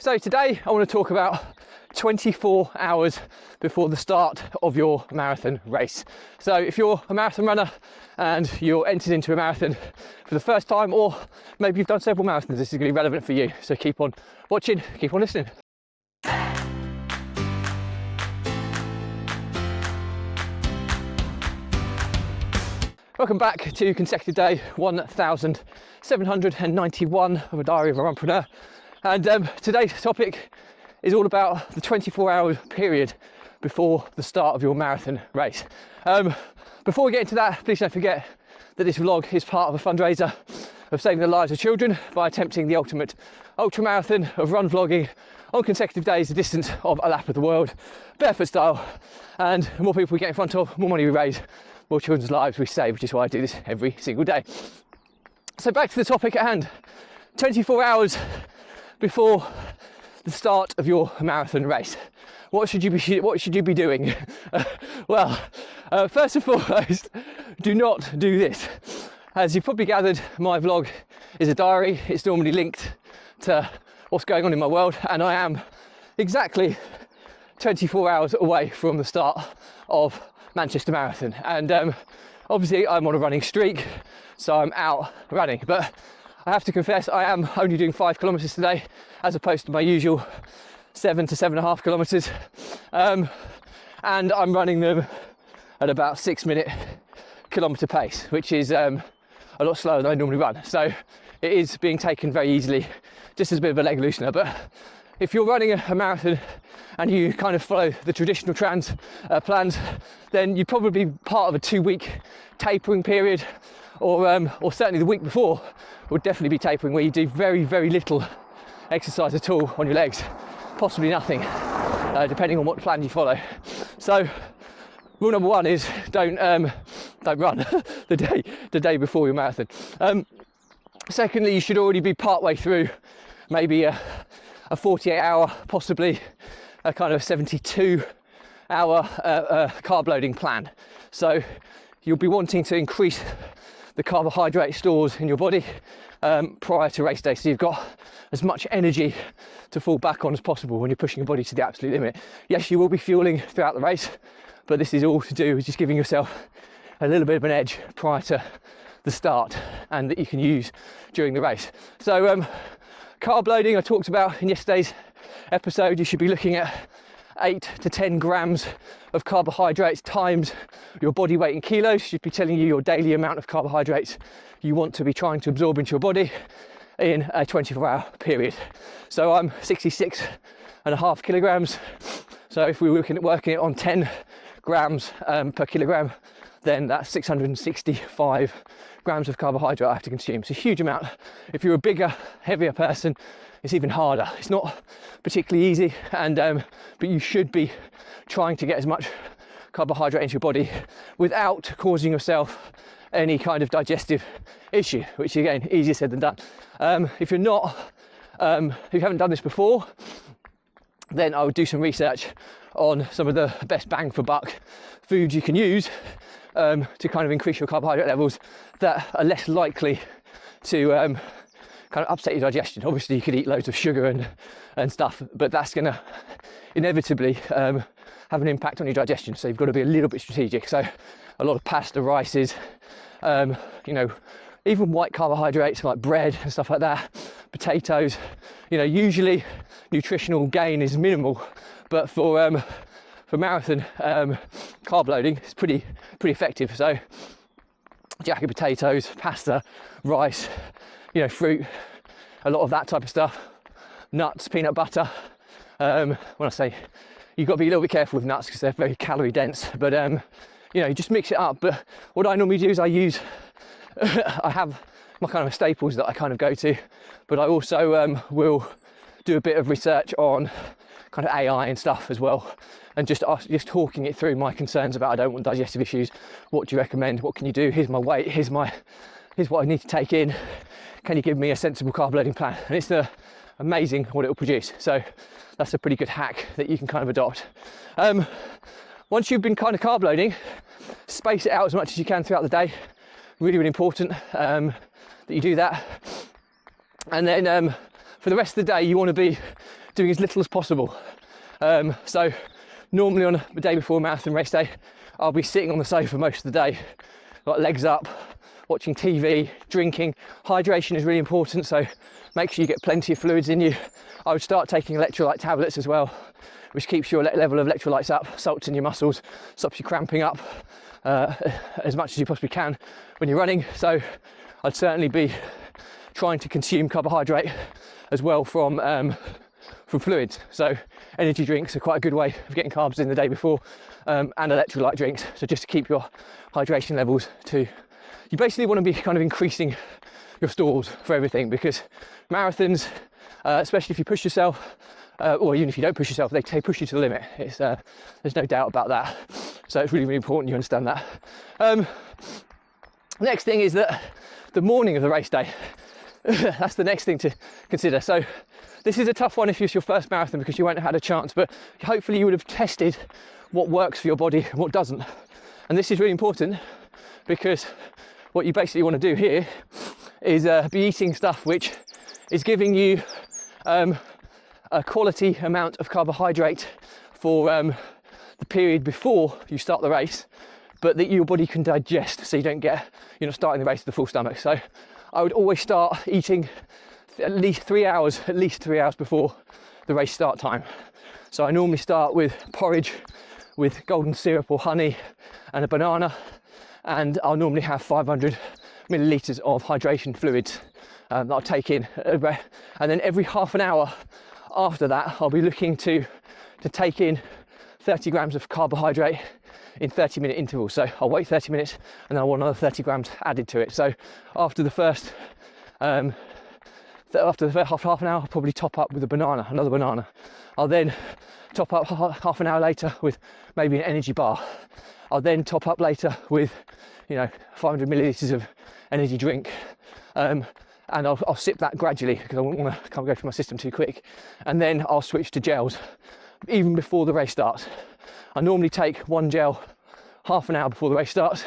So today I want to talk about 24 hours before the start of your marathon race. So if you're a marathon runner and you're entered into a marathon for the first time, or maybe you've done several marathons, this is going to be relevant for you. So keep on watching, keep on listening. Welcome back to consecutive day 1791 of a diary of a runpreneur. And today's topic is all about the 24-hour period before the start of your marathon race. Before we get into that, please don't forget that this vlog is part of a fundraiser of saving the lives of children by attempting the ultimate ultra marathon of run vlogging on consecutive days, the distance of a lap of the world, barefoot style. And the more people we get in front of, more money we raise, more children's lives we save, which is why I do this every single day. So back to the topic at hand. 24 hours before the start of your marathon race, what should you be doing? First and foremost, do not do this. As you've probably gathered, my vlog is a diary. It's normally linked to what's going on in my world, and I am exactly 24 hours away from the start of Manchester Marathon. And obviously I'm on a running streak, so I'm out running, but I have to confess I am only doing 5 kilometers today as opposed to my usual 7 to 7.5 kilometers, and I'm running them at about 6-minute kilometer pace, which is a lot slower than I normally run. So it is being taken very easily, just as a bit of a leg loosener. But if you're running a marathon and you kind of follow the traditional plans, then you'd probably be part of a 2-week tapering period, or certainly the week before would definitely be tapering, where you do very, very little exercise at all on your legs, possibly nothing, depending on what plan you follow. So rule number 1 is don't run the day before your marathon. Secondly, you should already be partway through maybe a 48-hour, possibly a kind of 72-hour carb loading plan. So you'll be wanting to increase the carbohydrate stores in your body prior to race day, so you've got as much energy to fall back on as possible when you're pushing your body to the absolute limit. Yes, you will be fueling throughout the race, but this is all to do with just giving yourself a little bit of an edge prior to the start, and that you can use during the race. So carb loading I talked about in yesterday's episode. You should be looking at 8 to 10 grams of carbohydrates times your body weight in kilos. Should be telling you your daily amount of carbohydrates you want to be trying to absorb into your body in a 24-hour period. So I'm 66.5 kilograms. So if we were looking at working it on 10 grams per kilogram, then that's 665 grams of carbohydrate I have to consume. It's a huge amount. If you're a bigger, heavier person, it's even harder. It's not particularly easy, and but you should be trying to get as much carbohydrate into your body without causing yourself any kind of digestive issue, which again, easier said than done. If you're not, if you haven't done this before, then I would do some research on some of the best bang for buck foods you can use to kind of increase your carbohydrate levels that are less likely to kind of upset your digestion. Obviously you could eat loads of sugar and stuff, but that's going to inevitably have an impact on your digestion, so you've got to be a little bit strategic. So a lot of pasta, rices, even white carbohydrates like bread and stuff like that, potatoes, usually nutritional gain is minimal, but for marathon carb loading it's pretty effective. So jacket potatoes, pasta, rice, fruit, a lot of that type of stuff, nuts, peanut butter. When I say you've got to be a little bit careful with nuts because they're very calorie dense, but just mix it up. But what I normally do is I have my kind of staples that I kind of go to, but I also will do a bit of research on kind of AI and stuff as well, and just talking it through my concerns about I don't want digestive issues. What do you recommend? What can you do? Here's my weight. Here's what I need to take in. Can you give me a sensible carb loading plan? And it's amazing what it will produce. So that's a pretty good hack that you can kind of adopt. Once you've been kind of carb loading, space it out as much as you can throughout the day. Really, really important that you do that. And then for the rest of the day, you want to be doing as little as possible. So normally on the day before a marathon race day, I'll be sitting on the sofa most of the day, got legs up, watching TV, drinking. Hydration is really important, so make sure you get plenty of fluids in you. I would start taking electrolyte tablets as well, which keeps your level of electrolytes up, salts in your muscles, stops you cramping up as much as you possibly can when you're running. So I'd certainly be trying to consume carbohydrate as well from fluids. So energy drinks are quite a good way of getting carbs in the day before, and electrolyte drinks. So just to keep your hydration levels you basically want to be kind of increasing your stores for everything, because marathons, especially if you push yourself, or even if you don't push yourself, they push you to the limit. There's no doubt about that. So it's really, really important you understand that. Next thing is that the morning of the race day, that's the next thing to consider. So this is a tough one if it's your first marathon, because you won't have had a chance, but hopefully you would have tested what works for your body and what doesn't. And this is really important, because what you basically want to do here is be eating stuff which is giving you a quality amount of carbohydrate for the period before you start the race, but that your body can digest, so you're not starting the race with a full stomach. So I would always start eating at least 3 hours before the race start time. So I normally start with porridge with golden syrup or honey and a banana, and I'll normally have 500 millilitres of hydration fluids that I'll take in, and then every half an hour after that I'll be looking to take in 30 grams of carbohydrate in 30-minute intervals. So I'll wait 30 minutes and then I want another 30 grams added to it. So after the first half an hour, I'll probably top up with another banana. I'll then top up half an hour later with maybe an energy bar. I'll then top up later with 500 millilitres of energy drink, and I'll sip that gradually because I won't want to go through my system too quick. And then I'll switch to gels even before the race starts. I normally take one gel half an hour before the race starts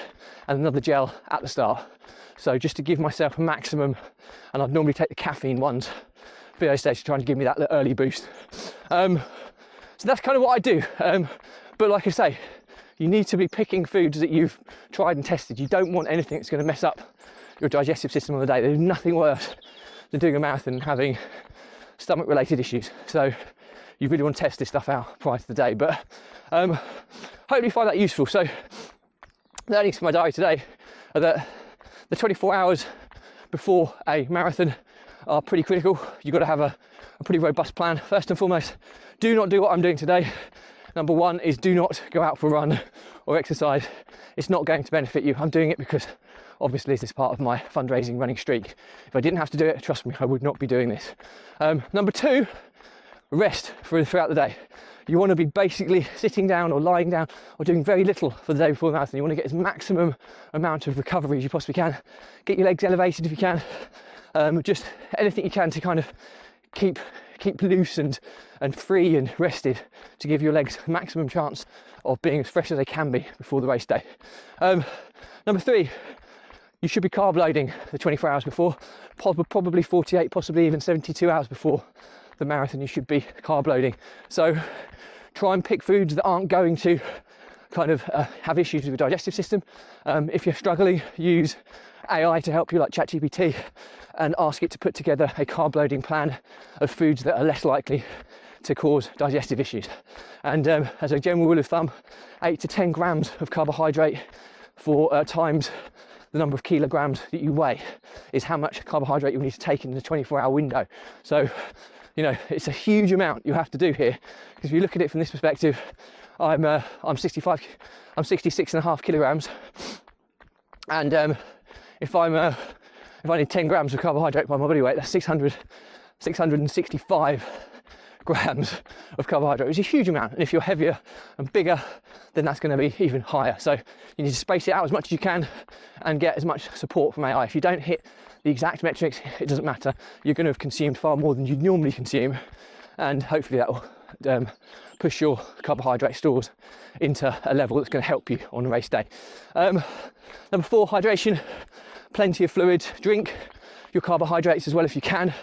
and another gel at the start. So just to give myself a maximum, and I'd normally take the caffeine ones for those days to try and give me that early boost. So that's kind of what I do. But like I say, you need to be picking foods that you've tried and tested. You don't want anything that's going to mess up your digestive system on the day. There's nothing worse than doing a marathon and having stomach related issues. So you really want to test this stuff out prior to the day. But hopefully you find that useful. So the learnings for my diary today are that the 24 hours before a marathon are pretty critical. You've got to have a pretty robust plan. First and foremost, do not do what I'm doing today. Number one is do not go out for a run or exercise. It's not going to benefit you. I'm doing it because obviously this is part of my fundraising running streak. If I didn't have to do it, trust me, I would not be doing this. Number two, rest throughout the day. You want to be basically sitting down or lying down or doing very little for the day before the marathon. You want to get as maximum amount of recovery as you possibly can. Get your legs elevated if you can. Just anything you can to kind of keep loose and free and rested to give your legs maximum chance of being as fresh as they can be before the race day. Number three, you should be carb loading the 24 hours before, probably 48, possibly even 72 hours before the marathon. You should be carb loading. So try and pick foods that aren't going to kind of have issues with your digestive system. If you're struggling, use AI to help you, like ChatGPT, and ask it to put together a carb loading plan of foods that are less likely to cause digestive issues. And as a general rule of thumb, 8 to 10 grams of carbohydrate for times the number of kilograms that you weigh is how much carbohydrate you need to take in the 24-hour window. So, it's a huge amount you have to do here, because if you look at it from this perspective, I'm 66.5 kilograms, and if I need 10 grams of carbohydrate by my body weight, that's 665 grams of carbohydrate, which is a huge amount. And if you're heavier and bigger, then that's going to be even higher. So you need to space it out as much as you can and get as much support from AI. If you don't hit the exact metrics, it doesn't matter. You're going to have consumed far more than you normally consume, and hopefully that will push your carbohydrate stores into a level that's going to help you on the race day. Number four, hydration. Plenty of fluids. Drink your carbohydrates as well if you can.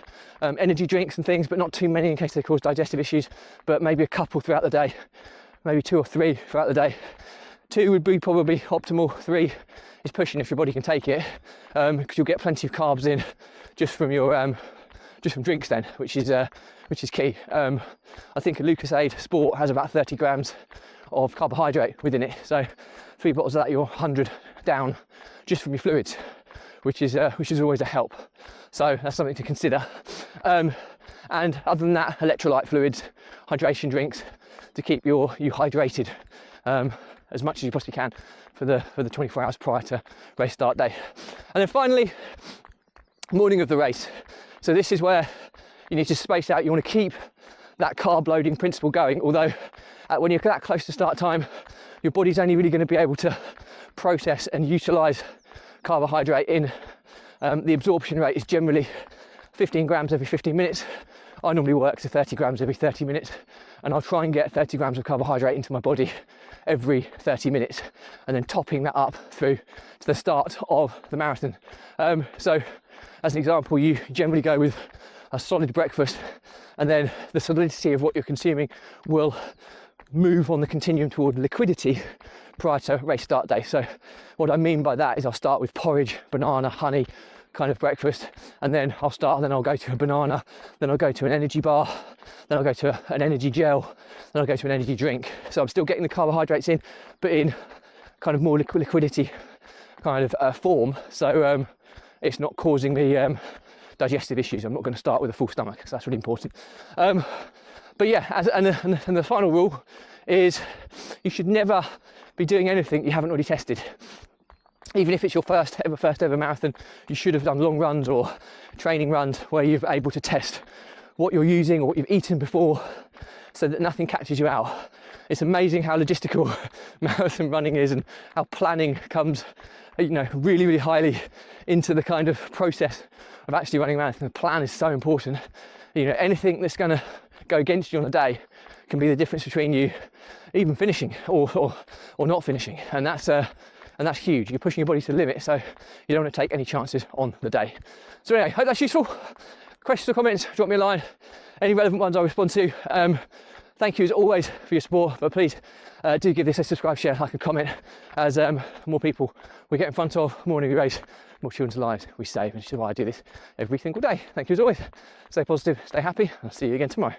Energy drinks and things, but not too many in case they cause digestive issues, but maybe a couple throughout the day, maybe 2 or 3 throughout the day. 2 would be probably optimal. 3 is pushing if your body can take it, because you'll get plenty of carbs in just from your just from drinks then, which is key. I think a Lucozade Sport has about 30 grams of carbohydrate within it, so 3 bottles of that, you're 100 down just from your fluids, which is always a help. So that's something to consider. And other than that, electrolyte fluids, hydration drinks to keep you hydrated as much as you possibly can for the 24 hours prior to race start day. And then finally, morning of the race. So this is where you need to space out. You want to keep that carb loading principle going, although when you're that close to start time, your body's only really going to be able to process and utilize carbohydrate in. The absorption rate is generally 15 grams every 15 minutes. I normally work to 30 grams every 30 minutes, and I'll try and get 30 grams of carbohydrate into my body every 30 minutes, and then topping that up through to the start of the marathon. So as an example, you generally go with a solid breakfast, and then the solidity of what you're consuming will move on the continuum toward liquidity prior to race start day. So what I mean by that is I'll start with porridge, banana, honey kind of breakfast, and then I'll go to a banana, then I'll go to an energy bar, then I'll go to an energy gel, then I'll go to an energy drink. So I'm still getting the carbohydrates in, but in kind of more liquidity kind of form, so it's not causing me digestive issues. I'm not going to start with a full stomach, so that's really important. But yeah, and the final rule is you should never be doing anything you haven't already tested. Even if it's your first ever marathon, you should have done long runs or training runs where you're able to test what you're using or what you've eaten before, so that nothing catches you out. It's amazing how logistical marathon running is, and how planning comes, really, really highly into the kind of process of actually running a marathon. The plan is so important. Anything that's going to go against you on a day can be the difference between you even finishing or not finishing, and that's huge. You're pushing your body to the limit, so you don't want to take any chances on the day. So anyway, hope that's useful. Questions or comments, drop me a line. Any relevant ones I'll respond to. Thank you as always for your support, but please do give this a subscribe, share, like and comment, as more people we get in front of, more we race, more children's lives we save, and which is why I do this every single day. Thank you as always. Stay positive, stay happy, and I'll see you again tomorrow.